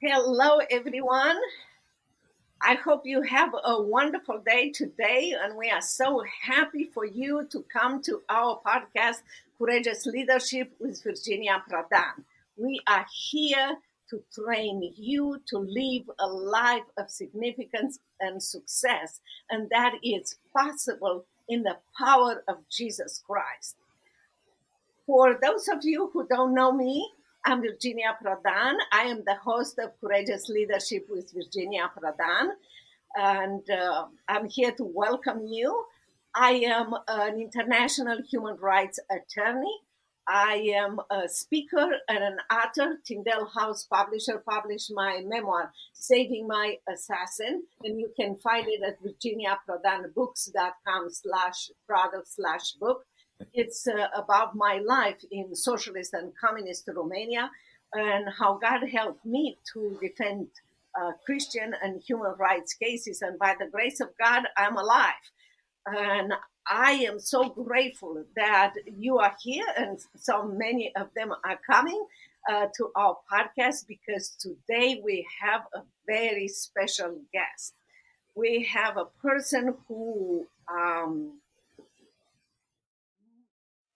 Hello, everyone. I hope you have a wonderful day today, and we are so happy for you to come to our podcast, Courageous Leadership with Virginia Prodan. We are here to train you to live a life of significance and success, and that is possible in the power of Jesus Christ. For those of you who don't know me, I'm Virginia Prodan. I am the host of Courageous Leadership with Virginia Prodan, and I'm here to welcome you. I am an international human rights attorney. I am a speaker and an author. Tyndale House Publisher published my memoir, Saving My Assassin, and you can find it at virginiaprodanbooks.com/product/book. It's about my life in socialist and communist Romania and how God helped me to defend Christian and human rights cases. And by the grace of God, I'm alive. And I am so grateful that you are here and so many of them are coming to our podcast because today we have a very special guest. We have a person who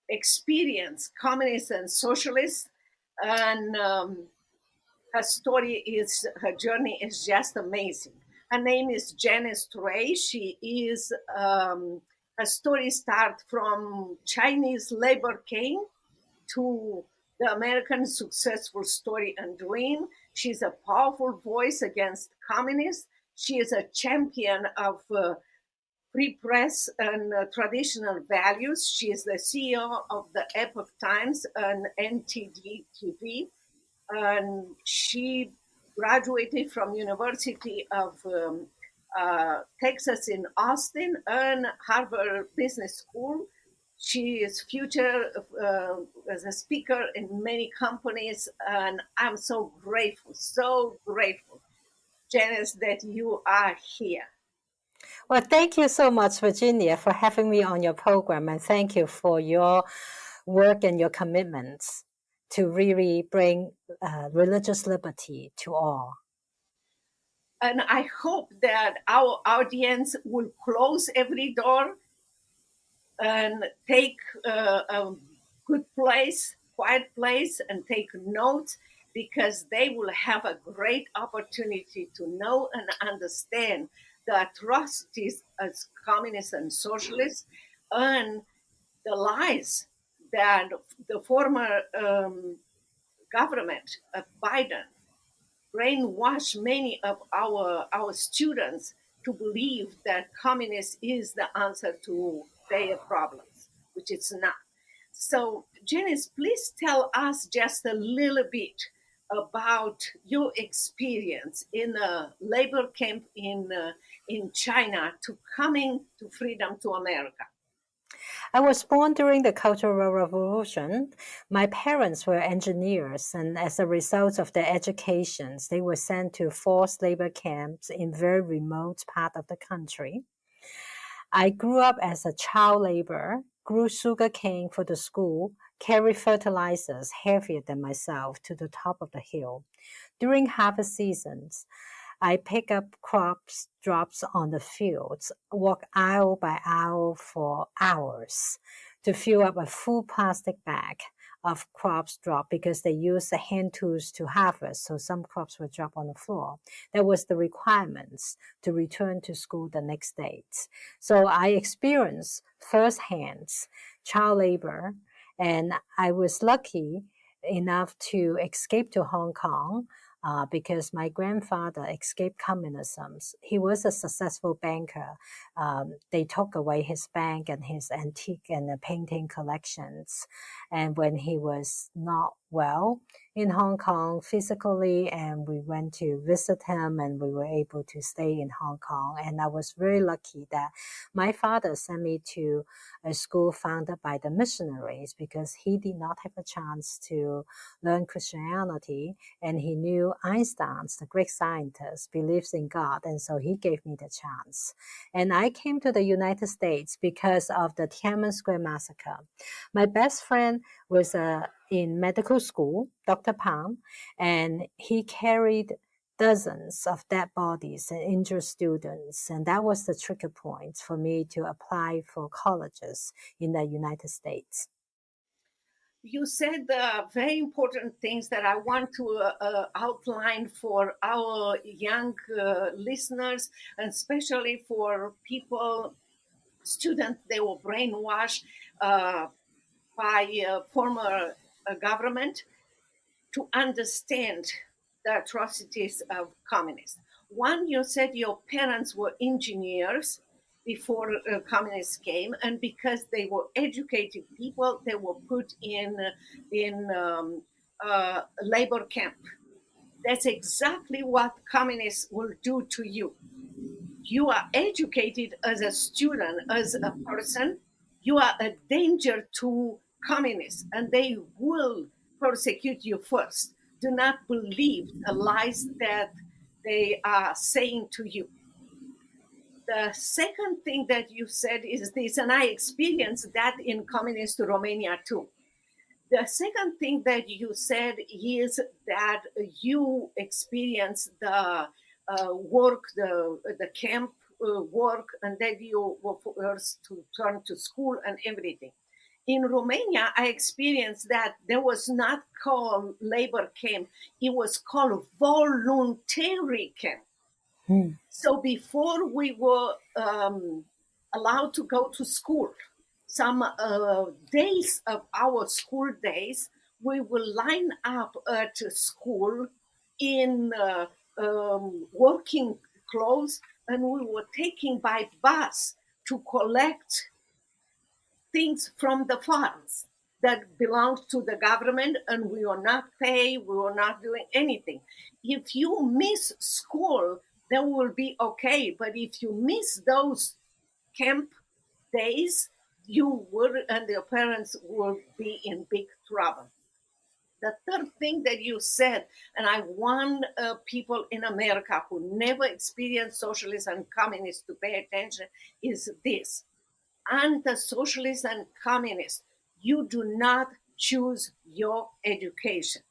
experienced communists and socialists, and her journey is just amazing. Her name is Janice Trey. She is her story starts from Chinese labor camp to the American successful story and dream. She's a powerful voice against communists. She is a champion of free press and traditional values. She is the CEO of the Epoch Times and NTD TV, and she graduated from University of Texas in Austin and Harvard Business School. She is future as a speaker in many companies, and I'm so grateful, Janice, that you are here. Well, thank you so much, Virginia, for having me on your program, and thank you for your work and your commitments to really bring religious liberty to all. And I hope that our audience will close every door and take a good place, quiet place, and take notes because they will have a great opportunity to know and understand the atrocities as communists and socialists and the lies that the former government of Biden brainwash many of our students to believe that communism is the answer to their problems, which it's not. So, Janice, please tell us just a little bit about your experience in a labor camp in China to coming to freedom to America. I was born during the Cultural Revolution. My parents were engineers, and as a result of their educations, they were sent to forced labor camps in very remote part of the country. I grew up as a child laborer, grew sugar cane for the school, carried fertilizers heavier than myself to the top of the hill. During harvest seasons, I pick up crops drops on the fields, walk aisle by aisle for hours to fill up a full plastic bag of crops dropped because they use the hand tools to harvest, so some crops were dropped on the floor. That was the requirements to return to school the next day. So I experienced firsthand child labor, and I was lucky enough to escape to Hong Kong because my grandfather escaped communism. He was a successful banker. They took away his bank and his antique and painting collections. And when he was not well in Hong Kong physically, and we went to visit him and we were able to stay in Hong Kong. And I was very lucky that my father sent me to a school founded by the missionaries because he did not have a chance to learn Christianity, and he knew Einstein, the Greek scientist, believes in God, and so he gave me the chance. And I came to the United States because of the Tiananmen Square massacre. My best friend was in medical school, Dr. Pang, and he carried dozens of dead bodies and injured students. And that was the trigger point for me to apply for colleges in the United States. You said very important things that I want to outline for our young listeners, and especially for people, students, they were brainwashed by former government to understand the atrocities of communists. One, you said your parents were engineers before communists came, and because they were educated people, they were put in labor camp. That's exactly what communists will do to you. You are educated as a student, as a person, you are a danger to communists, and they will persecute you first. Do not believe the lies that they are saying to you. The second thing that you said is this, and I experienced that in communist Romania too. The second thing that you said is that you experienced the work, the camp work, and that you were forced to turn to school and everything. In Romania, I experienced that there was not called labor camp; it was called voluntary camp. Hmm. So before we were allowed to go to school, some days of our school days, we will line up at school in working clothes, and we were taking by bus to collect things from the farms that belonged to the government, and we were not paid, we were not doing anything. If you miss school, that will be okay, but if you miss those camp days, you would, and your parents will be in big trouble. The third thing that you said, and I want people in America who never experienced socialism and communists to pay attention, is this: and the socialists and communists, you do not choose your education.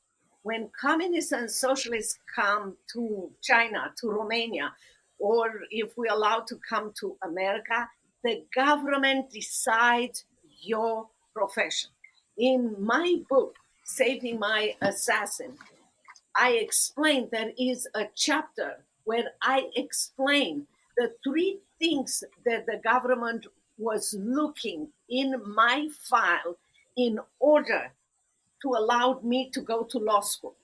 When communists and socialists come to China, to Romania, or if we're allowed to come to America, the government decides your profession. In my book, Saving My Assassin, I explained there is a chapter where I explain the three things that the government was looking in my file in order to allow me to go to law school.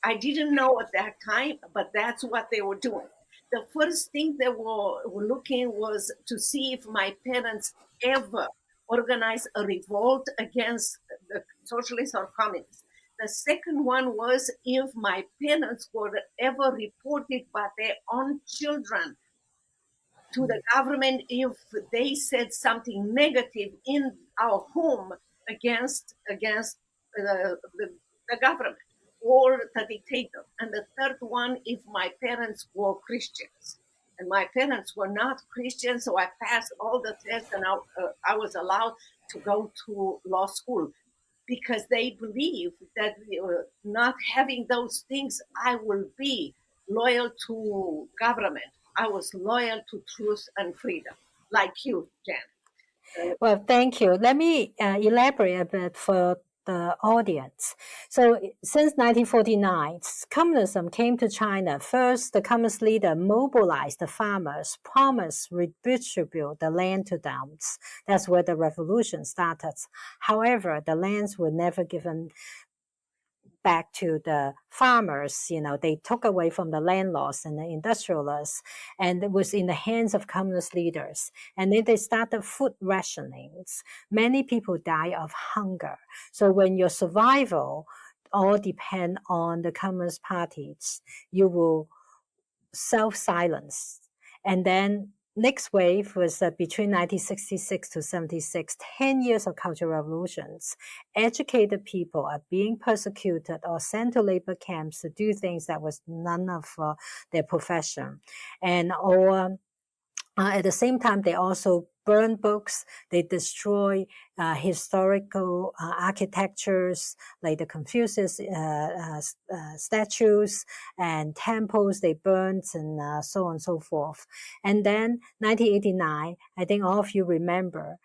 I didn't know at that time, but that's what they were doing. The first thing they were looking was to see if my parents ever organized a revolt against the socialists or communists. The second one was if my parents were ever reported by their own children to the government if they said something negative in our home against the government or the dictator. And the third one, if my parents were Christians. And my parents were not Christians, so I passed all the tests, and I was allowed to go to law school because they believe that not having those things, I will be loyal to government. I was loyal to truth and freedom, like you, Jan. Well, thank you. Let me elaborate a bit for the audience. So since 1949, communism came to China. First, the communist leader mobilized the farmers, promised redistribute the land to them. That's where the revolution started. However, the lands were never given back to the farmers. They took away from the landlords and the industrialists, and it was in the hands of communist leaders. And then they started food rationings. Many people die of hunger. So when your survival all depend on the Communist parties, you will self-silence. And then next wave was between 1966 to 76, 10 years of cultural revolutions. Educated people are being persecuted or sent to labor camps to do things that was none of their profession. And or at the same time, they also burn books, they destroy historical architectures like the Confucius statues and temples they burnt, and so on and so forth. And then 1989, I think all of you remember,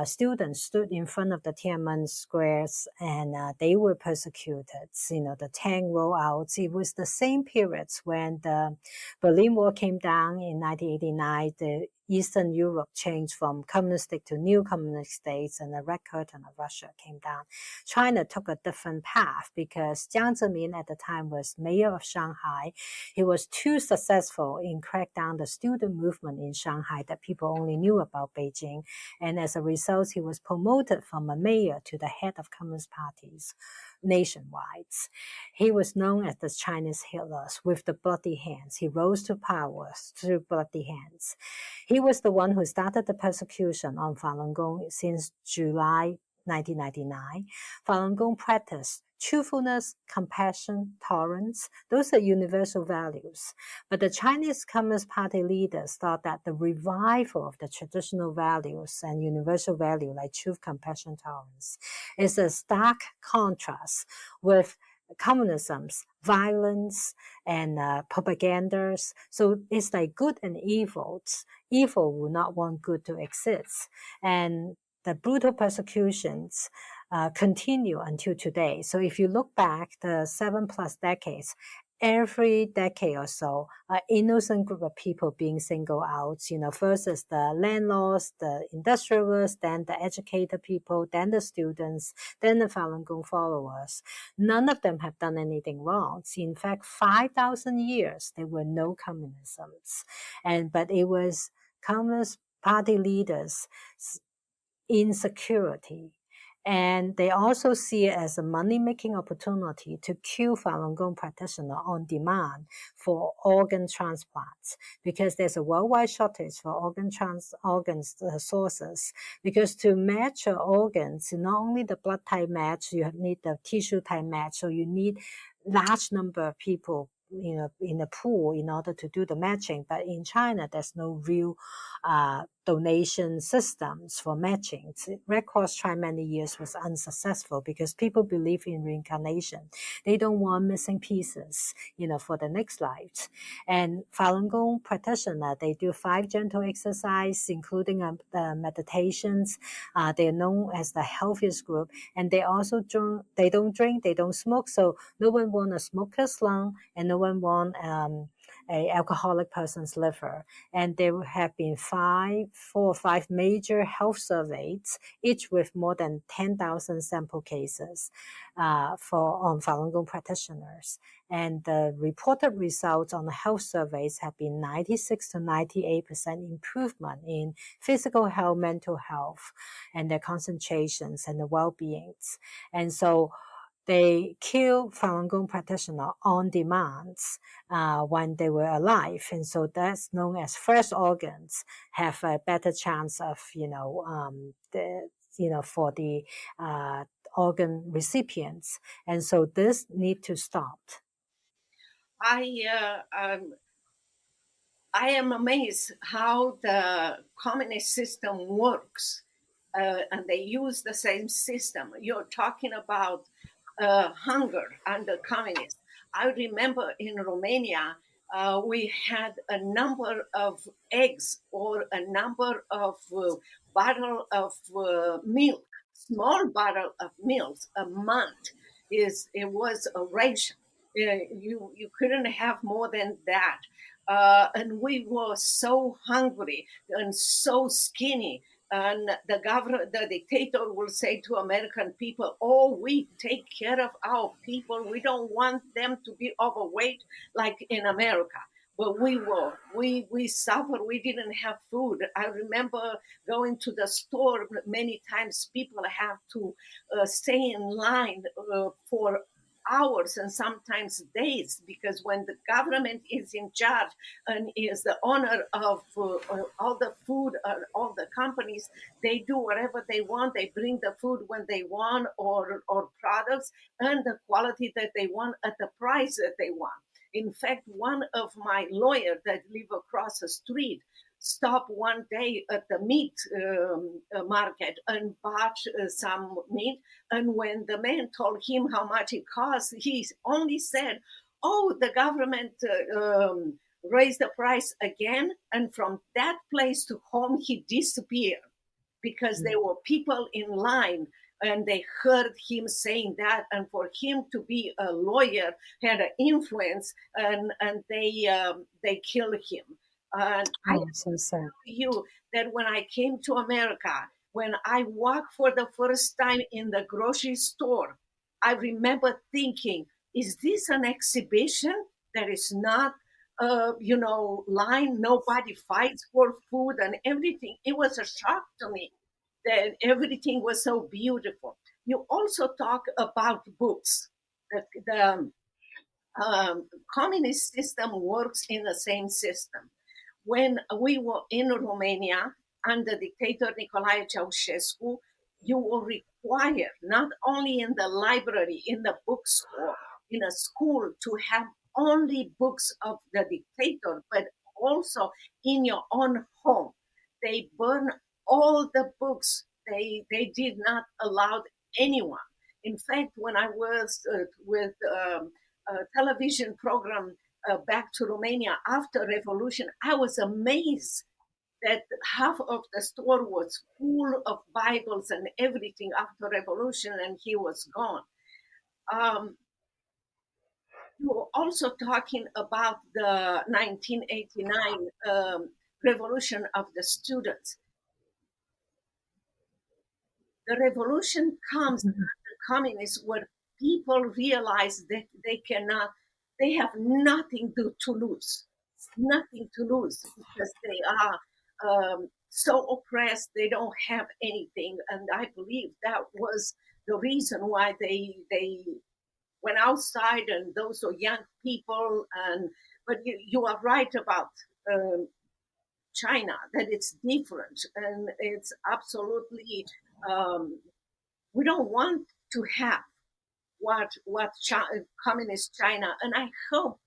students stood in front of the Tiananmen squares, and they were persecuted. The tank rollouts. It was the same periods when the Berlin Wall came down in 1989. The Eastern Europe changed from communistic to new communist states, and the Red Curtain of Russia came down. China took a different path because Jiang Zemin at the time was mayor of Shanghai. He was too successful in crack down the student movement in Shanghai that people only knew about Beijing. And as a result, he was promoted from a mayor to the head of communist parties nationwide. He was known as the Chinese Hitler with the bloody hands. He rose to power through bloody hands. He was the one who started the persecution on Falun Gong since July 1999. Falun Gong practiced truthfulness, compassion, tolerance. Those are universal values. But the Chinese Communist Party leaders thought that the revival of the traditional values and universal value like truth, compassion, tolerance is a stark contrast with communism's violence and propagandas. So it's like good and evil. Evil will not want good to exist. And the brutal persecutions continue until today. So if you look back the 7+ decades, every decade or so, an innocent group of people being singled out. First is the landlords, the industrialists, then the educated people, then the students, then the Falun Gong followers. None of them have done anything wrong. In fact, 5,000 years, there were no communisms. But it was Communist Party leaders' insecurity. And they also see it as a money-making opportunity to kill Falun Gong practitioners on demand for organ transplants, because there's a worldwide shortage for organ sources. Because to match your organs, not only the blood type match, you need the tissue type match. So you need large number of people in a pool in order to do the matching. But in China, there's no real donation systems for matching. Red Cross tried many years, was unsuccessful because people believe in reincarnation. They don't want missing pieces, for the next life. And Falun Gong practitioners, they do 5 gentle exercises, including the meditations. They're known as the healthiest group. And they also they don't drink, they don't smoke. So no one wants a smoker's lung, and no one wants a alcoholic person's liver. And there have been 4 or 5 major health surveys, each with more than 10,000 sample cases on Falun Gong practitioners. And the reported results on the health surveys have been 96 to 98% improvement in physical health, mental health, and their concentrations and the well-beings. And so they kill Falun Gong practitioners on demand when they were alive. And so that's known as fresh organs have a better chance of, for the organ recipients. And so this need to stop. I am amazed how the communist system works, and they use the same system. You're talking about hunger under communists. I remember in Romania, we had a number of eggs or a number of bottle of milk, small bottle of milk a month. It was a ration. You couldn't have more than that. And we were so hungry and so skinny. And the dictator will say to American people, "Oh, we take care of our people. We don't want them to be overweight like in America." But we suffered. We didn't have food. I remember going to the store many times. People have to stay in line for hours and sometimes days, because when the government is in charge and is the owner of all the food, all the companies, they do whatever they want. They bring the food when they want, or products, and the quality that they want at the price that they want. In fact, one of my lawyers that live across the street, stopped one day at the meat market and bought some meat. And when the man told him how much it cost, he only said, "Oh, the government raised the price again." And from that place to home, he disappeared because there were people in line and they heard him saying that, and for him to be a lawyer had an influence, and they killed him. And I Oh, so sad. you that when I came to America, when I walked for the first time in the grocery store, I remember thinking, is this an exhibition that is not, line? Nobody fights for food and everything. It was a shock to me that everything was so beautiful. You also talk about books. The communist system works in the same system. When we were in Romania under dictator Nicolae Ceausescu, you were required not only in the library, in the bookstore, in a school to have only books of the dictator, but also in your own home. They burned all the books. They did not allow anyone. In fact, when I was with a television program back to Romania after revolution, I was amazed that half of the store was full of Bibles and everything after revolution, and he was gone. Um, you were also talking about the 1989 revolution of the students. The revolution comes under communists where people realize that they have nothing to lose, nothing to lose because they are so oppressed, they don't have anything. And I believe that was the reason why they went outside, and those are young people. But you are right about um, China, that it's different and it's absolutely we don't want to have communist China, and I hope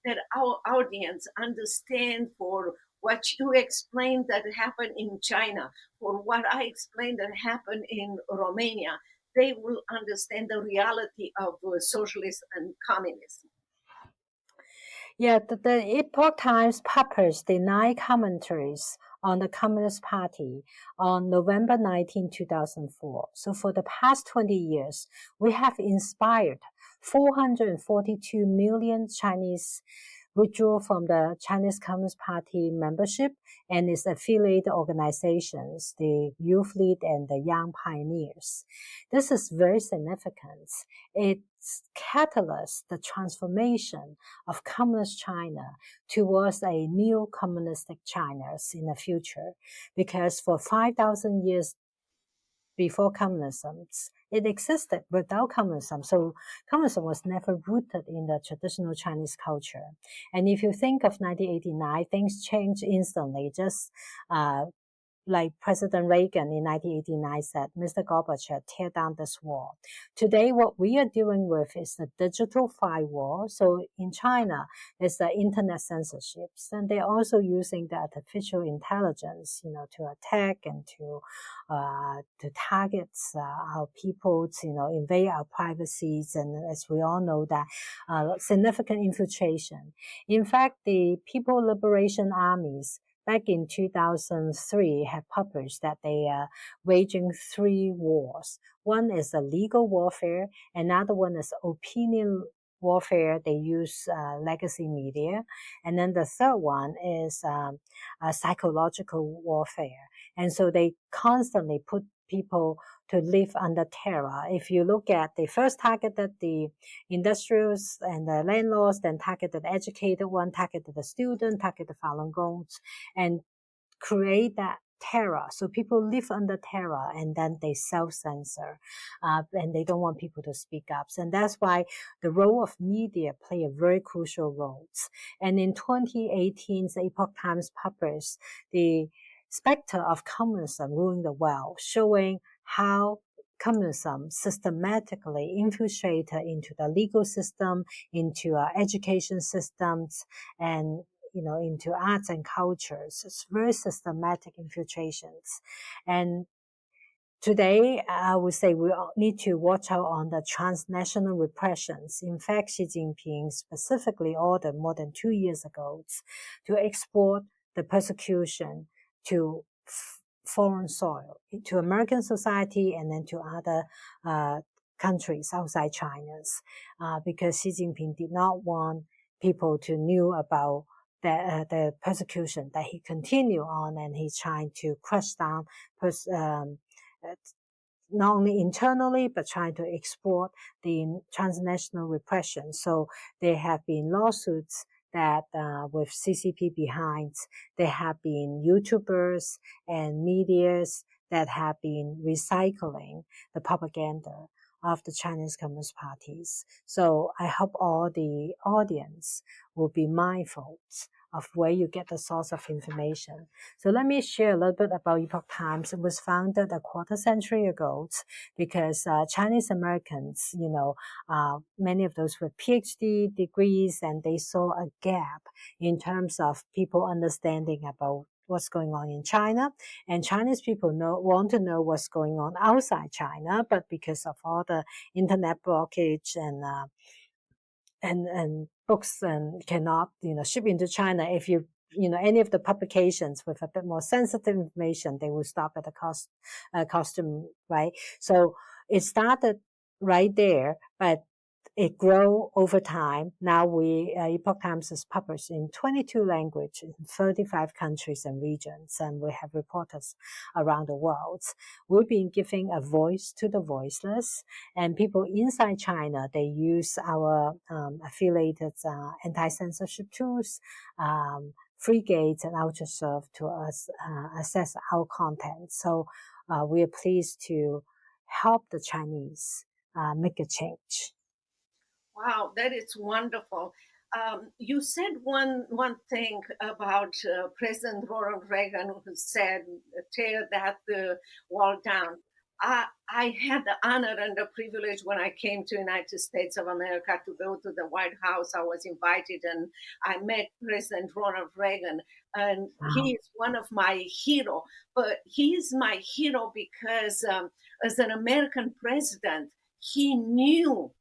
that our audience understand for what you explained that happened in China, for what I explained that happened in Romania. They will understand the reality of socialism and communism. Yeah, the Epoch Times published the 9 commentaries on the Communist Party on November 19, 2004. So for the past 20 years, we have inspired 442 million Chinese withdraw from the Chinese Communist Party membership and its affiliated organizations, the Youth League and the Young Pioneers. This is very significant. It catalyzed the transformation of communist China towards a new communistic China in the future. Because for 5,000 years before communism, it existed without communism. So communism was never rooted in the traditional Chinese culture. And if you think of 1989, things changed instantly. Just like President Reagan in 1989 said, Mr. Gorbachev, tear down this wall. Today, what we are dealing with is the digital firewall. So in China, it's the internet censorships, and they're also using the artificial intelligence, to attack and to target our people, invade our privacies, and as we all know that significant infiltration. In fact, the People Liberation Armies back in 2003 have published that they are waging 3 wars. One is a legal warfare, another one is opinion warfare. They use legacy media, and then the third one is a psychological warfare. And so they constantly put people to live under terror. If you look at, they first targeted the industrials and the landlords, then targeted the educated one, targeted the student, targeted the Falun Gongs, and create that terror. So people live under terror, and then they self-censor, and they don't want people to speak up. And that's why the role of media play a very crucial role. And in 2018, the Epoch Times published the Spectre of Communism Ruling the World, showing how communism systematically infiltrated into the legal system, into our education systems, and into arts and cultures. It's very systematic infiltrations. And today, I would say we need to watch out on the transnational repressions. In fact, Xi Jinping specifically ordered more than 2 years ago to export the persecution to foreign soil, to American society and then to other countries outside China's, because Xi Jinping did not want people to know about the persecution that he continued on, and he's trying to crush down not only internally, but trying to export the transnational repression. So there have been lawsuits that with CCP behind, there have been YouTubers and medias that have been recycling the propaganda of the Chinese Communist parties. So I hope all the audience will be mindful of where you get the source of information. So let me share a little bit about Epoch Times. It was founded a quarter century ago because Chinese Americans, many of those with PhD degrees, and they saw a gap in terms of people understanding about what's going on in China, and Chinese people want to know what's going on outside China, but because of all the internet blockage and books and cannot ship into China, if you any of the publications with a bit more sensitive information, they will stop at the costume, right? So it started right there, but it grew over time. Now Epoch Times is published in 22 languages in 35 countries and regions, and we have reporters around the world. We've been giving a voice to the voiceless, and people inside China, they use our affiliated anti-censorship tools, free gates and UltraSurf to assess our content. So we are pleased to help the Chinese make a change. Wow, that is wonderful. You said one thing about President Ronald Reagan, who said, "Tear that wall down." I had the honor and the privilege when I came to United States of America to go to the White House. I was invited and I met President Ronald Reagan, and he is one of my hero. But he is my hero because as an American president, he knew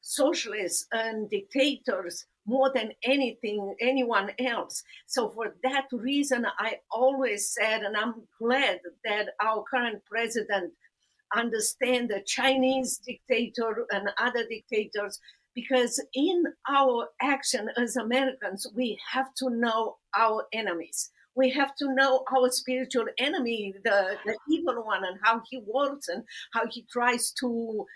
socialists and dictators more than anyone else. So for that reason, I always said, and I'm glad that our current president understand the Chinese dictator and other dictators, because in our action as Americans, we have to know our enemies. We have to know our spiritual enemy, the evil one, and how he works and how he tries to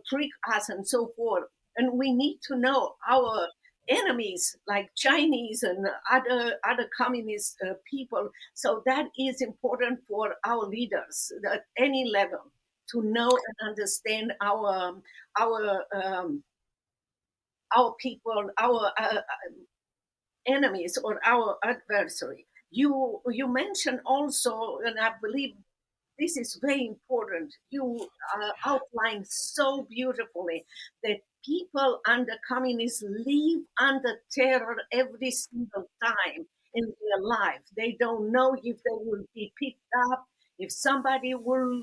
trick us and so forth. And we need to know our enemies like Chinese and other communist people. So that is important for our leaders at any level to know and understand our people, our enemies or our adversary. You mentioned also, and I believe this is very important. You outlined so beautifully that people under communists live under terror every single time in their life. They don't know if they will be picked up, if somebody will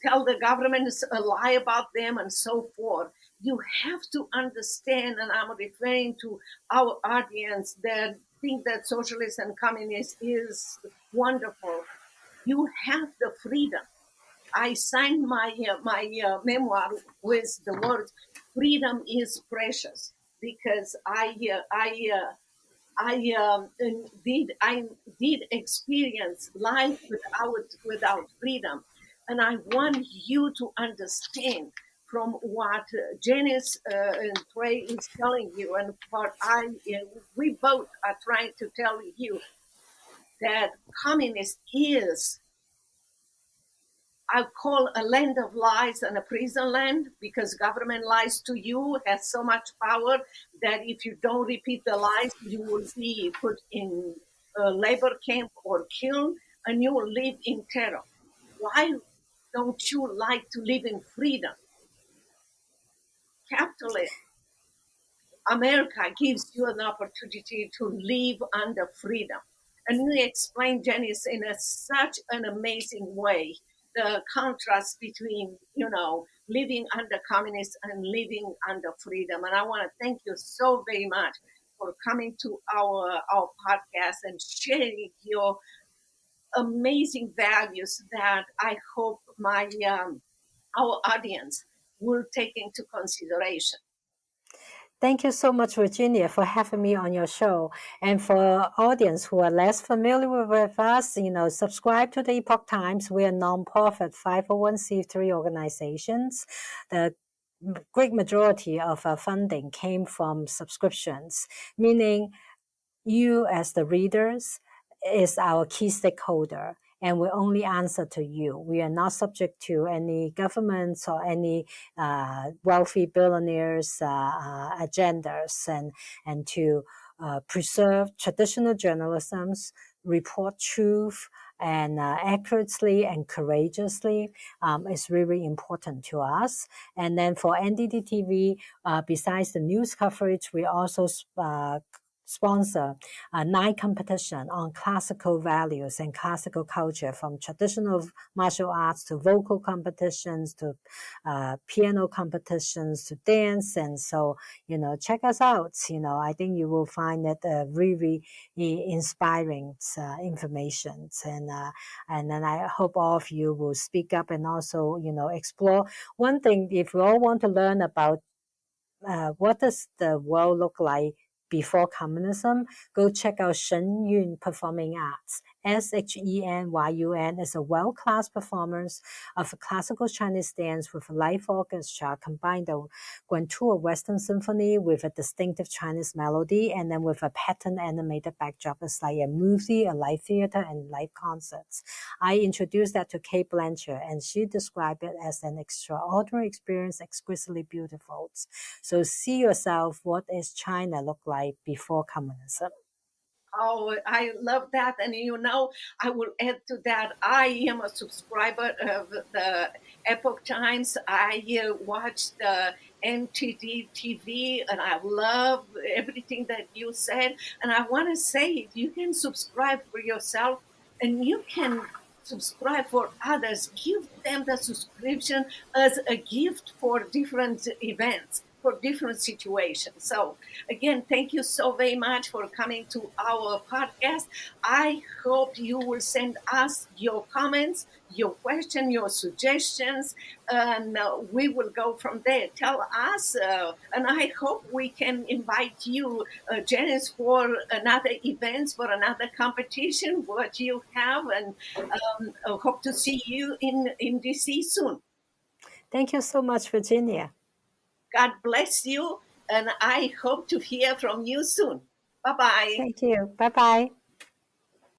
tell the governments a lie about them and so forth. You have to understand, and I'm referring to our audience that think that socialist and communist is wonderful. You have the freedom. I signed my memoir with the words "Freedom is precious" because I did experience life without freedom, and I want you to understand from what Janice Trey is telling you, and what we both are trying to tell you, that communist is, I call, a land of lies and a prison land, because government lies to you, has so much power that if you don't repeat the lies, you will be put in a labor camp or killed, and you will live in terror. Why don't you like to live in freedom? Capitalism America gives you an opportunity to live under freedom. And you explained, Janice, in such an amazing way the contrast between, living under communists and living under freedom. And I want to thank you so very much for coming to our podcast and sharing your amazing values that I hope my our audience will take into consideration. Thank you so much, Virginia, for having me on your show. And for audience who are less familiar with us, subscribe to the Epoch Times. We are nonprofit 501c3 organizations. The great majority of our funding came from subscriptions, meaning you as the readers is our key stakeholder, and we only answer to you. We are not subject to any governments or any wealthy billionaires' agendas, and to preserve traditional journalisms, report truth, and accurately and courageously is really important to us. And then for NTD TV, besides the news coverage, we also sponsor a night competition on classical values and classical culture, from traditional martial arts to vocal competitions to piano competitions to dance. And so, check us out. I think you will find it really inspiring information. And then I hope all of you will speak up and also, explore. One thing, if you all want to learn about what does the world look like before communism, go check out Shen Yun Performing Arts. SHENYUN is a world-class performance of classical Chinese dance with a live orchestra, combined the Guantua Western Symphony with a distinctive Chinese melody, and then with a pattern animated backdrop. It's like a movie, a live theater, and live concerts. I introduced that to Kate Blanchard, and she described it as an extraordinary experience, exquisitely beautiful. So see yourself, what is China look like before communism? Oh, I love that. And I will add to that. I am a subscriber of the Epoch Times. I watch the NTD TV, and I love everything that you said. And I want to say, you can subscribe for yourself, and you can subscribe for others. Give them the subscription as a gift for different events, for different situations. So again, thank you so very much for coming to our podcast. I hope you will send us your comments, your question, your suggestions, and we will go from there. Tell us, and I hope we can invite you, Janice, for another events, for another competition, what you have, and hope to see you in DC soon. Thank you so much, Virginia. God bless you, and I hope to hear from you soon. Bye bye. Thank you. Bye-bye.